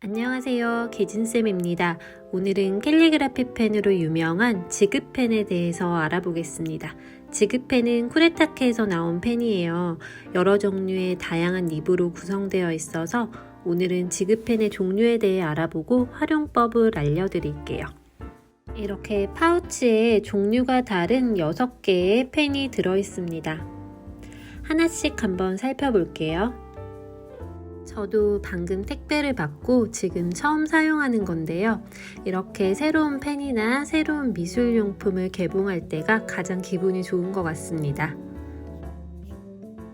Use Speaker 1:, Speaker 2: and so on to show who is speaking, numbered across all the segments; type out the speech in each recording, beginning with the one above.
Speaker 1: 안녕하세요. 개진쌤입니다. 오늘은 캘리그라피 펜으로 유명한 지그펜에 대해서 알아보겠습니다. 지그펜은 쿠레타케에서 나온 펜이에요. 여러 종류의 다양한 립으로 구성되어 있어서 오늘은 지그펜의 종류에 대해 알아보고 활용법을 알려드릴게요. 이렇게 파우치에 종류가 다른 6개의 펜이 들어있습니다. 하나씩 한번 살펴볼게요. 저도 방금 택배를 받고 지금 처음 사용하는 건데요. 이렇게 새로운 펜이나 새로운 미술용품을 개봉할 때가 가장 기분이 좋은 것 같습니다.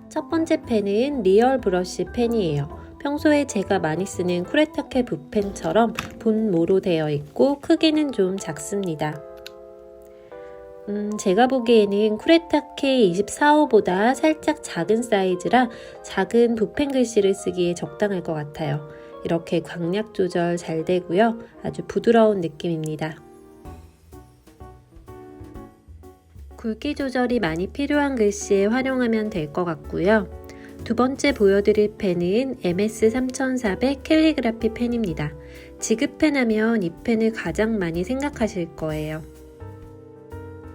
Speaker 1: 첫 번째 펜은 리얼 브러쉬 펜이에요. 평소에 제가 많이 쓰는 쿠레타케 붓펜처럼 분모로 되어 있고 크기는 좀 작습니다. 제가 보기에는 쿠레타케 24호보다 살짝 작은 사이즈라 작은 붓펜 글씨를 쓰기에 적당할 것 같아요. 이렇게 광량 조절 잘 되고요. 아주 부드러운 느낌입니다. 굵기 조절이 많이 필요한 글씨에 활용하면 될 것 같고요. 두 번째 보여드릴 펜은 MS3400 캘리그라피 펜입니다. 지그펜 하면 이 펜을 가장 많이 생각하실 거예요.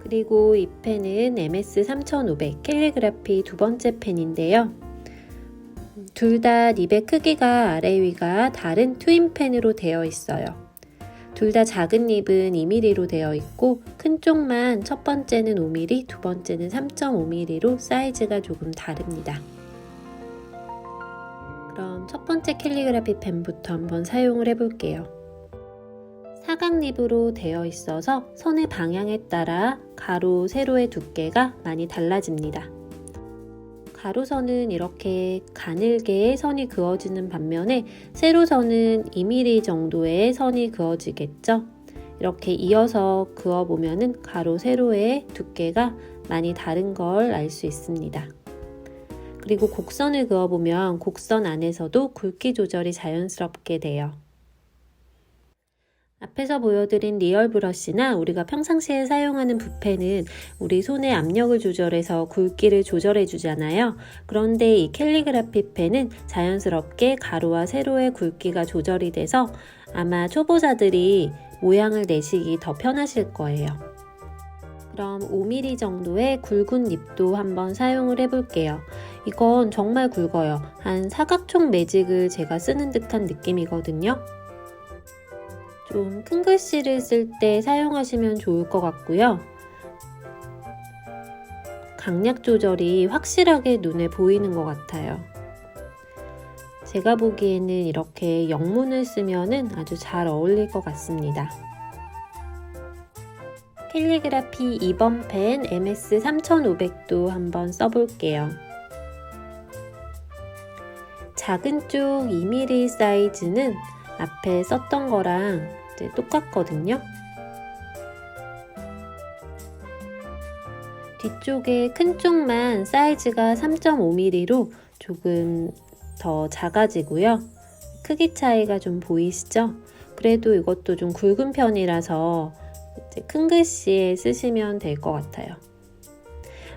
Speaker 1: 그리고 이 펜은 MS3500 캘리그라피 두 번째 펜인데요. 둘 다 립의 크기가 아래 위가 다른 트윈 펜으로 되어 있어요. 둘 다 작은 립은 2mm로 되어 있고 큰 쪽만 첫 번째는 5mm, 두 번째는 3.5mm로 사이즈가 조금 다릅니다. 그럼 첫 번째 캘리그라피 펜부터 한번 사용을 해볼게요. 사각 립으로 되어 있어서 선의 방향에 따라 가로, 세로의 두께가 많이 달라집니다. 가로선은 이렇게 가늘게 선이 그어지는 반면에 세로선은 2mm 정도의 선이 그어지겠죠. 이렇게 이어서 그어보면 가로, 세로의 두께가 많이 다른 걸 알 수 있습니다. 그리고 곡선을 그어보면 곡선 안에서도 굵기 조절이 자연스럽게 돼요. 앞에서 보여드린 리얼 브러쉬나 우리가 평상시에 사용하는 붓펜은 우리 손의 압력을 조절해서 굵기를 조절해 주잖아요. 그런데 이 캘리그라피 펜은 자연스럽게 가로와 세로의 굵기가 조절이 돼서 아마 초보자들이 모양을 내시기 더 편하실 거예요. 그럼 5mm 정도의 굵은 립도 한번 사용을 해볼게요. 이건 정말 굵어요. 한 사각총 매직을 제가 쓰는 듯한 느낌이거든요. 좀 큰 글씨를 쓸 때 사용하시면 좋을 것 같고요. 강약 조절이 확실하게 눈에 보이는 것 같아요. 제가 보기에는 이렇게 영문을 쓰면 아주 잘 어울릴 것 같습니다. 캘리그라피 2번 펜 MS3500도 한번 써볼게요. 작은 쪽 2mm 사이즈는 앞에 썼던 거랑 똑같거든요. 뒤쪽에 큰 쪽만 사이즈가 3.5mm로 조금 더 작아지고요. 크기 차이가 좀 보이시죠? 그래도 이것도 좀 굵은 편이라서 큰 글씨에 쓰시면 될 것 같아요.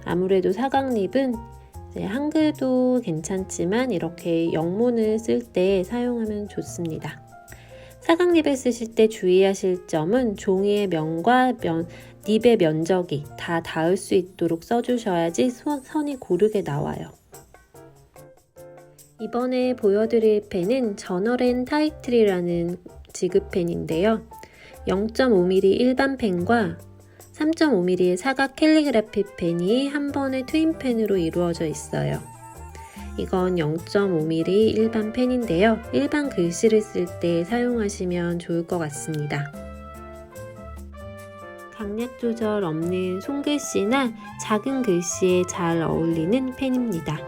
Speaker 1: 아무래도 사각립은 한글도 괜찮지만 이렇게 영문을 쓸 때 사용하면 좋습니다. 사각립을 쓰실 때 주의하실 점은 종이의 면과 립의 면적이 다 닿을 수 있도록 써주셔야지 선이 고르게 나와요. 이번에 보여드릴 펜은 저널앤타이틀이라는 지그펜인데요. 0.5mm 일반 펜과 3.5mm의 사각 캘리그라피 펜이 한 번의 트윈펜으로 이루어져 있어요. 이건 0.5mm 일반 펜인데요. 일반 글씨를 쓸 때 사용하시면 좋을 것 같습니다. 강약 조절 없는 손글씨나 작은 글씨에 잘 어울리는 펜입니다.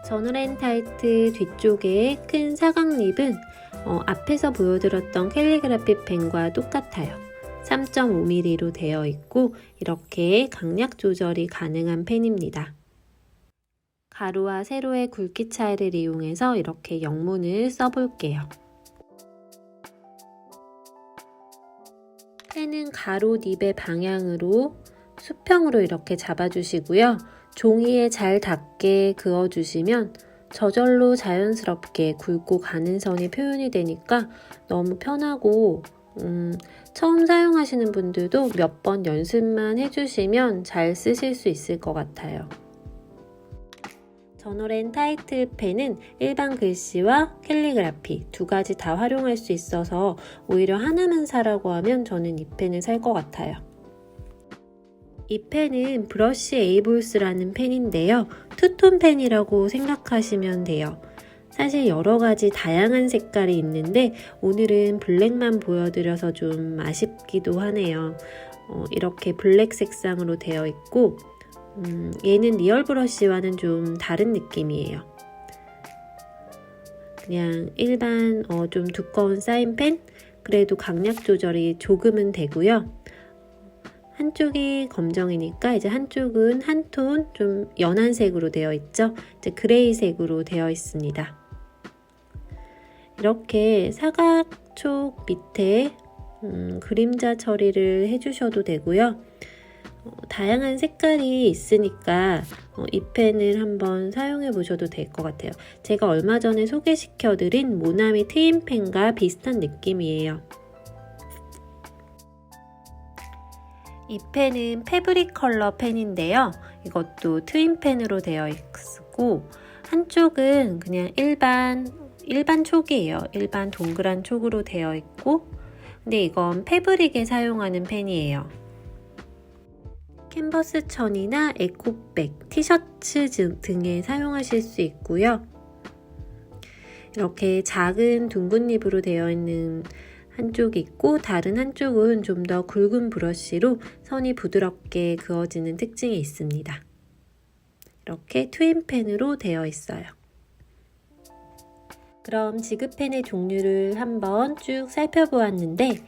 Speaker 1: 저널앤타이틀 뒤쪽에 큰 사각립은 앞에서 보여드렸던 캘리그라피 펜과 똑같아요. 3.5mm로 되어 있고 이렇게 강약 조절이 가능한 펜입니다. 가로와 세로의 굵기 차이를 이용해서 이렇게 영문을 써볼게요. 펜은 가로 립의 방향으로 수평으로 이렇게 잡아주시고요. 종이에 잘 닿게 그어주시면 저절로 자연스럽게 굵고 가는 선이 표현이 되니까 너무 편하고 처음 사용하시는 분들도 몇 번 연습만 해주시면 잘 쓰실 수 있을 것 같아요. 저널앤 타이틀 펜은 일반 글씨와 캘리그라피 두 가지 다 활용할 수 있어서 오히려 하나만 사라고 하면 저는 이 펜을 살 것 같아요. 이 펜은 브러쉬 에이볼스라는 펜인데요. 투톤 펜이라고 생각하시면 돼요. 사실 여러 가지 다양한 색깔이 있는데 오늘은 블랙만 보여드려서 좀 아쉽기도 하네요. 이렇게 블랙 색상으로 되어 있고 얘는 리얼 브러쉬와는 좀 다른 느낌이에요. 그냥 일반 좀 두꺼운 사인펜? 그래도 강약 조절이 조금은 되고요. 한쪽이 검정이니까 이제 한쪽은 한 톤 좀 연한 색으로 되어 있죠. 이제 그레이 색으로 되어 있습니다. 이렇게 사각촉 밑에 그림자 처리를 해주셔도 되고요. 다양한 색깔이 있으니까 이 펜을 한번 사용해 보셔도 될 것 같아요. 제가 얼마 전에 소개시켜드린 모나미 트윈 펜과 비슷한 느낌이에요. 이 펜은 패브릭 컬러 펜인데요. 이것도 트윈 펜으로 되어 있고 한쪽은 그냥 일반 촉이에요. 일반 동그란 촉으로 되어 있고 근데 이건 패브릭에 사용하는 펜이에요. 캔버스 천이나 에코백, 티셔츠 등에 사용하실 수 있고요. 이렇게 작은 둥근 립으로 되어 있는 한쪽이 있고 다른 한쪽은 좀 더 굵은 브러쉬로 선이 부드럽게 그어지는 특징이 있습니다. 이렇게 트윈펜으로 되어 있어요. 그럼 지그펜의 종류를 한번 쭉 살펴보았는데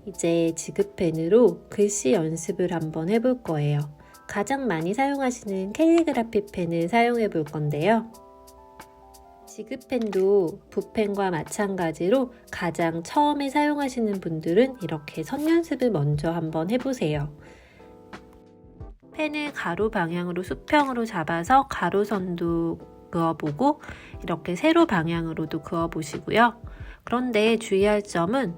Speaker 1: 이제 지그펜으로 글씨 연습을 한번 해볼 거예요. 가장 많이 사용하시는 캘리그라피 펜을 사용해 볼 건데요. 지그펜도 붓펜과 마찬가지로 가장 처음에 사용하시는 분들은 이렇게 선 연습을 먼저 한번 해보세요. 펜을 가로 방향으로 수평으로 잡아서 가로선도 그어보고 이렇게 세로 방향으로도 그어보시고요. 그런데 주의할 점은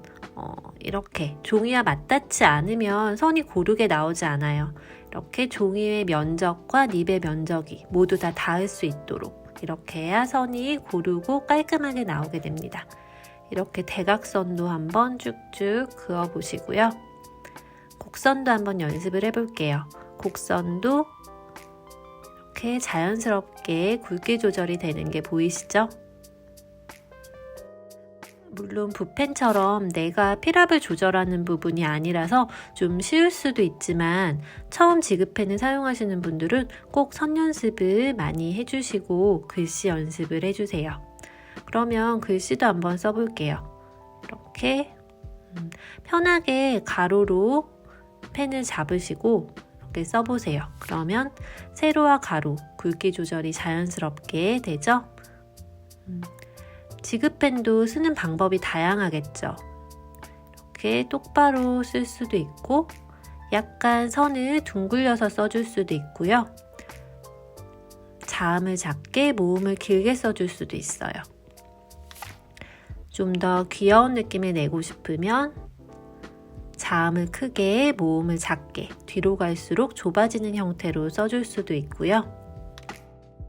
Speaker 1: 이렇게 종이와 맞닿지 않으면 선이 고르게 나오지 않아요. 이렇게 종이의 면적과 립의 면적이 모두 다 닿을 수 있도록 이렇게 해야 선이 고르고 깔끔하게 나오게 됩니다. 이렇게 대각선도 한번 쭉쭉 그어 보시고요. 곡선도 한번 연습을 해볼게요. 곡선도 이렇게 자연스럽게 굵기 조절이 되는 게 보이시죠? 물론 붓펜처럼 내가 필압을 조절하는 부분이 아니라서 좀 쉬울 수도 있지만 처음 지그펜을 사용하시는 분들은 꼭 선 연습을 많이 해주시고 글씨 연습을 해주세요. 그러면 글씨도 한번 써볼게요. 이렇게 편하게 가로로 펜을 잡으시고 이렇게 써보세요. 그러면 세로와 가로 굵기 조절이 자연스럽게 되죠? 지그펜도 쓰는 방법이 다양하겠죠. 이렇게 똑바로 쓸 수도 있고 약간 선을 둥글려서 써줄 수도 있고요. 자음을 작게 모음을 길게 써줄 수도 있어요. 좀 더 귀여운 느낌을 내고 싶으면 자음을 크게 모음을 작게 뒤로 갈수록 좁아지는 형태로 써줄 수도 있고요.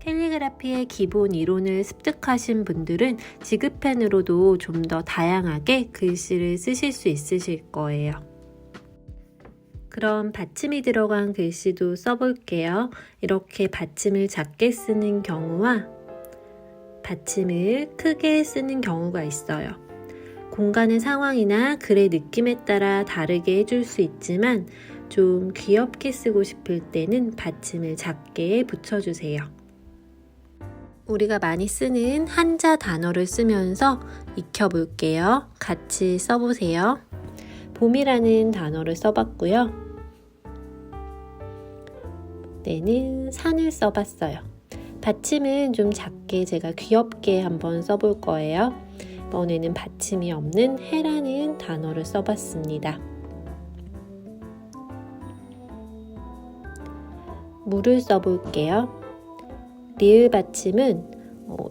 Speaker 1: 캘리그라피의 기본 이론을 습득하신 분들은 지그펜으로도 좀 더 다양하게 글씨를 쓰실 수 있으실 거예요. 그럼 받침이 들어간 글씨도 써볼게요. 이렇게 받침을 작게 쓰는 경우와 받침을 크게 쓰는 경우가 있어요. 공간의 상황이나 글의 느낌에 따라 다르게 해줄 수 있지만 좀 귀엽게 쓰고 싶을 때는 받침을 작게 붙여주세요. 우리가 많이 쓰는 한자 단어를 쓰면서 익혀볼게요. 같이 써보세요. 봄이라는 단어를 써봤고요. 때는 산을 써봤어요. 받침은 좀 작게 제가 귀엽게 한번 써볼 거예요. 이번에는 받침이 없는 해라는 단어를 써봤습니다. 물을 써볼게요. 리을 받침은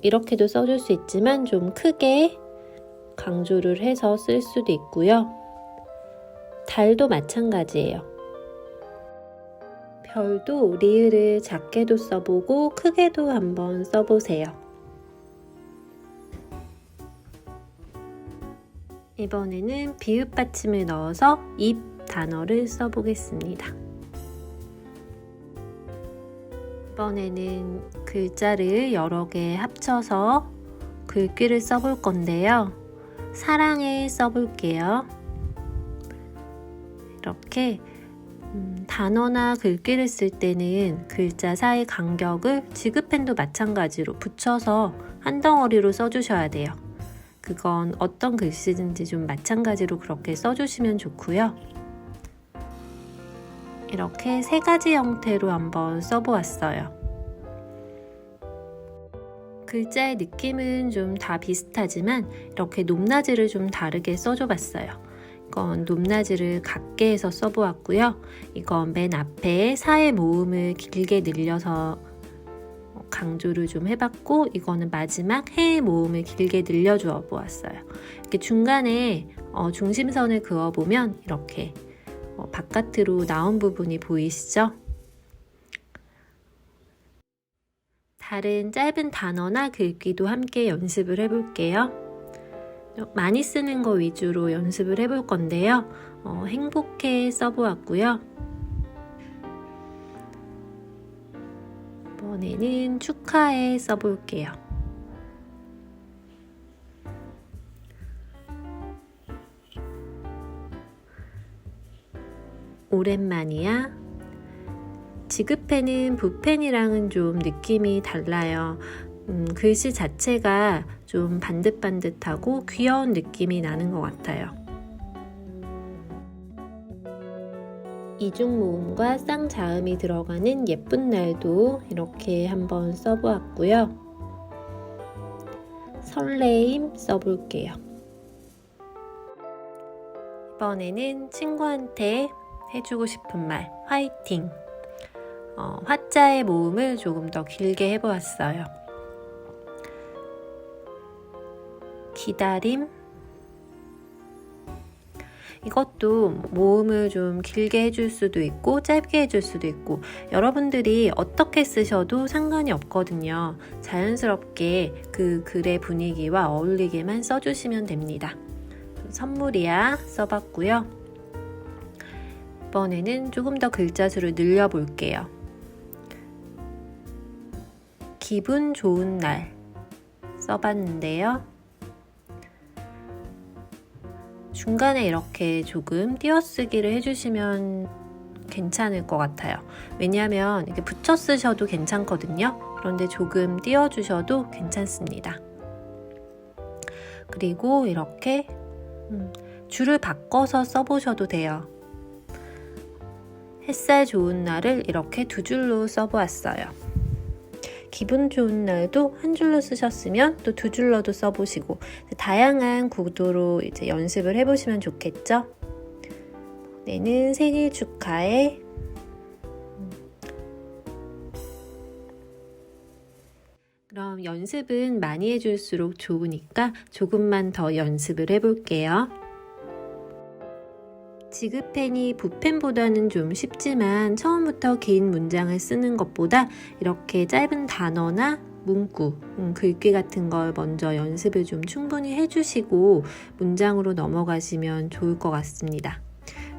Speaker 1: 이렇게도 써줄 수 있지만 좀 크게 강조를 해서 쓸 수도 있고요. 달도 마찬가지예요. 별도 리을을 작게도 써보고 크게도 한번 써보세요. 이번에는 비읍 받침을 넣어서 입 단어를 써보겠습니다. 이번에는 글자를 여러 개 합쳐서 글귀를 써볼 건데요. 사랑에 써볼게요. 이렇게 단어나 글귀를 쓸 때는 글자 사이 간격을 지그펜도 마찬가지로 붙여서 한 덩어리로 써주셔야 돼요. 그건 어떤 글씨든지 좀 마찬가지로 그렇게 써주시면 좋고요. 이렇게 세 가지 형태로 한번 써보았어요. 글자의 느낌은 좀 다 비슷하지만 이렇게 높낮이를 좀 다르게 써줘봤어요. 이건 높낮이를 같게 해서 써보았고요. 이건 맨 앞에 사의 모음을 길게 늘려서 강조를 좀 해봤고, 이거는 마지막 해의 모음을 길게 늘려주어 보았어요. 이렇게 중간에 중심선을 그어보면 이렇게 바깥으로 나온 부분이 보이시죠? 다른 짧은 단어나 글귀도 함께 연습을 해볼게요. 많이 쓰는 거 위주로 연습을 해볼 건데요. 행복해 써보았고요. 이번에는 축하해 써볼게요. 오랜만이야. 지그펜은 붓펜이랑은 좀 느낌이 달라요. 글씨 자체가 좀 반듯반듯하고 귀여운 느낌이 나는 것 같아요. 이중 모음과 쌍자음이 들어가는 예쁜 날도 이렇게 한번 써보았고요. 설레임 써볼게요. 이번에는 친구한테 해주고 싶은 말, 화이팅! 화자의 모음을 조금 더 길게 해보았어요. 기다림. 이것도 모음을 좀 길게 해줄 수도 있고 짧게 해줄 수도 있고 여러분들이 어떻게 쓰셔도 상관이 없거든요. 자연스럽게 그 글의 분위기와 어울리게만 써주시면 됩니다. 선물이야 써봤고요. 이번에는 조금 더 글자 수를 늘려볼게요. 기분 좋은 날 써봤는데요. 중간에 이렇게 조금 띄어쓰기를 해주시면 괜찮을 것 같아요. 왜냐하면 이렇게 붙여 쓰셔도 괜찮거든요. 그런데 조금 띄워주셔도 괜찮습니다. 그리고 이렇게 줄을 바꿔서 써보셔도 돼요. 햇살 좋은 날을 이렇게 두 줄로 써보았어요. 기분 좋은 날도 한 줄로 쓰셨으면 또 두 줄로도 써보시고 다양한 구도로 이제 연습을 해보시면 좋겠죠? 내는 생일 축하해. 그럼 연습은 많이 해줄수록 좋으니까 조금만 더 연습을 해볼게요. 지그펜이 붓펜보다는 좀 쉽지만 처음부터 긴 문장을 쓰는 것보다 이렇게 짧은 단어나 문구, 글귀 같은 걸 먼저 연습을 좀 충분히 해주시고 문장으로 넘어가시면 좋을 것 같습니다.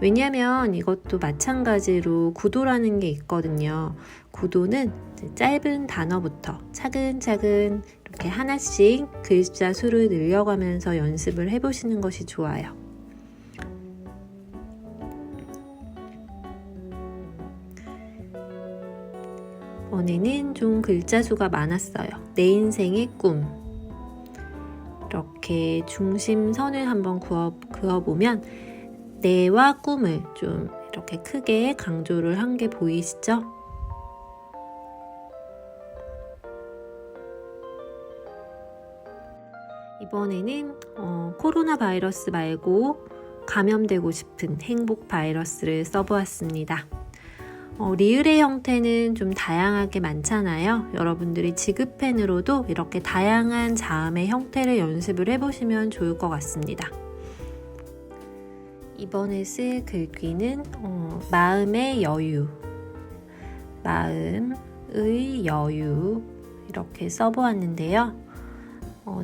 Speaker 1: 왜냐하면 이것도 마찬가지로 구도라는 게 있거든요. 구도는 짧은 단어부터 차근차근 이렇게 하나씩 글자 수를 늘려가면서 연습을 해보시는 것이 좋아요. 이번에는 좀 글자 수가 많았어요. 내 인생의 꿈. 이렇게 중심선을 한번 그어보면 내와 꿈을 좀 이렇게 크게 강조를 한 게 보이시죠? 이번에는 코로나 바이러스 말고 감염되고 싶은 행복 바이러스를 써보았습니다. 리을의 형태는 좀 다양하게 많잖아요. 여러분들이 지그펜으로도 이렇게 다양한 자음의 형태를 연습을 해보시면 좋을 것 같습니다. 이번에 쓸 글귀는 마음의 여유, 마음의 여유 이렇게 써보았는데요.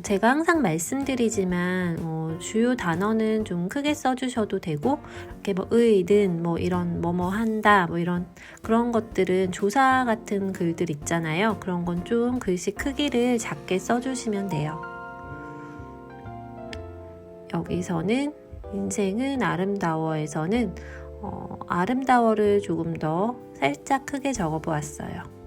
Speaker 1: 제가 항상 말씀드리지만 주요 단어는 좀 크게 써주셔도 되고 이렇게 뭐 의든 뭐 이런 뭐뭐 한다 뭐 이런 그런 것들은 조사 같은 글들 있잖아요. 그런 건 좀 글씨 크기를 작게 써주시면 돼요. 여기서는 인생은 아름다워에서는 아름다워를 조금 더 살짝 크게 적어보았어요.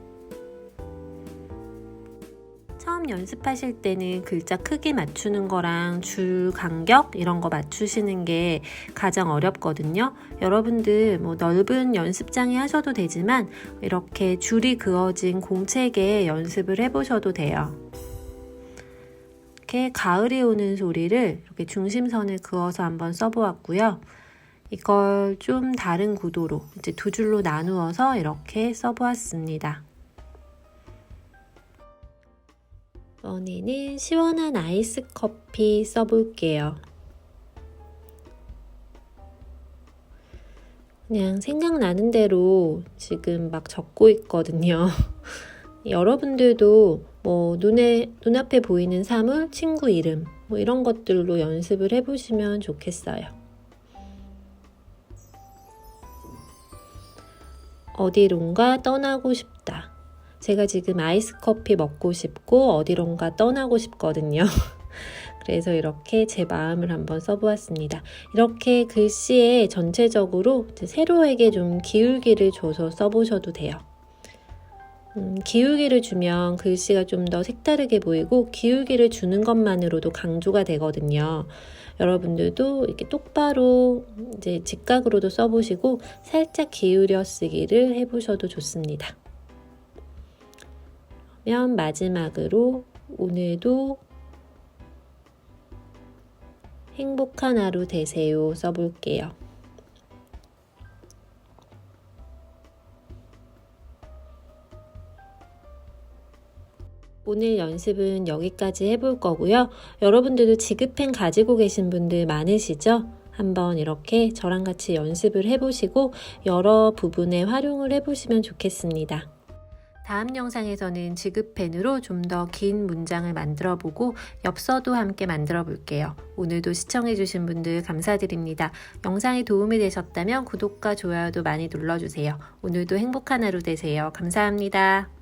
Speaker 1: 처음 연습하실 때는 글자 크기 맞추는 거랑 줄 간격 이런 거 맞추시는 게 가장 어렵거든요. 여러분들 뭐 넓은 연습장에 하셔도 되지만 이렇게 줄이 그어진 공책에 연습을 해보셔도 돼요. 이렇게 가을이 오는 소리를 이렇게 중심선을 그어서 한번 써보았고요. 이걸 좀 다른 구도로 이제 두 줄로 나누어서 이렇게 써보았습니다. 이번에는 시원한 아이스 커피 써볼게요. 그냥 생각나는 대로 지금 막 적고 있거든요. 여러분들도 뭐 눈앞에 보이는 사물, 친구 이름 뭐 이런 것들로 연습을 해보시면 좋겠어요. 어디론가 떠나고 싶다. 제가 지금 아이스 커피 먹고 싶고 어디론가 떠나고 싶거든요. 그래서 이렇게 제 마음을 한번 써보았습니다. 이렇게 글씨에 전체적으로 세로에게 좀 기울기를 줘서 써보셔도 돼요. 기울기를 주면 글씨가 좀 더 색다르게 보이고 기울기를 주는 것만으로도 강조가 되거든요. 여러분들도 이렇게 똑바로 이제 직각으로도 써보시고 살짝 기울여 쓰기를 해보셔도 좋습니다. 그러면 마지막으로 오늘도 행복한 하루 되세요 써볼게요. 오늘 연습은 여기까지 해볼 거고요. 여러분들도 지그펜 가지고 계신 분들 많으시죠? 한번 이렇게 저랑 같이 연습을 해보시고 여러 부분에 활용을 해보시면 좋겠습니다. 다음 영상에서는 지그펜으로 좀 더 긴 문장을 만들어 보고 엽서도 함께 만들어 볼게요. 오늘도 시청해주신 분들 감사드립니다. 영상이 도움이 되셨다면 구독과 좋아요도 많이 눌러주세요. 오늘도 행복한 하루 되세요. 감사합니다.